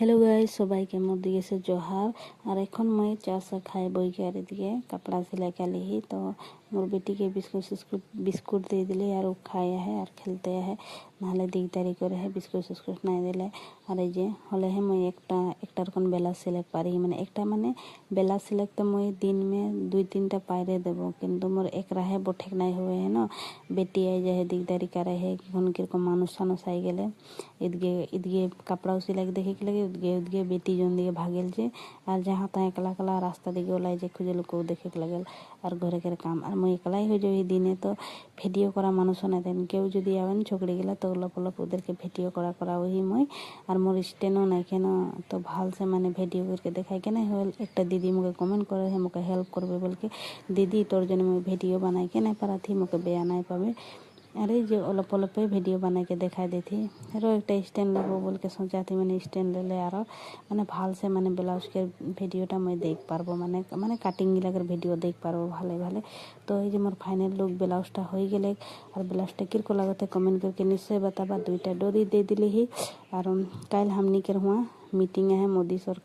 hello guys सबाई के मोर दिए से जोहार और एखन मैं चा सा खाए बई के आरे दिए कपड़ा सिलाई कर ली तो मोर बेटी के बिस्कुट दे दिले और वो खाया है और खेलते है नाले दिग तारी करे है बिस्कुट नहीं दिले और जे हले है मैं एकटार कोन बेला सिलेक्ट पारी माने एकटा माने बेला सिलेक्ट तो मैं दिन में 2-3टा पायरे देबो किन्तु मोर एक राहे बठेक नहीं हुए है ना बेटी आई जाए दिग तारी करे है कौन किरकम मानुष सानुष आई गेले इदगे कपड़ा सिलाई देखे के लगे उदगे बेटी जोन दिए भागेल जे और जहाँ तहाँ एकला कला रास्ता दिगे ओलाई जे खुजे लोग देखे के लगे और घरे के काम और मैं एकलाई हो जो दिने तो भिडियो करा मानुष ना देन केउ जदि आवेन छोकड़ी गेला तो लप लप ओदेर के भिडियो करा वही मैं और मोर स्टेनो नहीं के ना तो भाल से माने भिडियो करके देखाई के नहीं होल एक दीदी मुके कमेंट करे है मुके हेल्प करबे बोल के दीदी तोर जन मैं भिडियो बनाई के नहीं पारा थी मुके बेया नहीं पावे अरे जो अलप अलप वीडियो बना के दिखा दी थी रो एक स्टैंड लेबो बोल के सोचा थी मैंने स्टैंड ले ले आरो माने भाल से माने ब्लाउज के भिडियोटा मैं देख पारबो माने माने काटिंग गिलाकर भिडियो देख पारबो भाले भाले तो ये मोर फाइनल लुक ब्लाउजटा हो गेले और ब्लाउजटा किरको लागते कमेंट करके निश्चय बताबा 2टा डोरी दे दिली ही और कल हमनी के हुआ मीटिंग है मोदी सरकार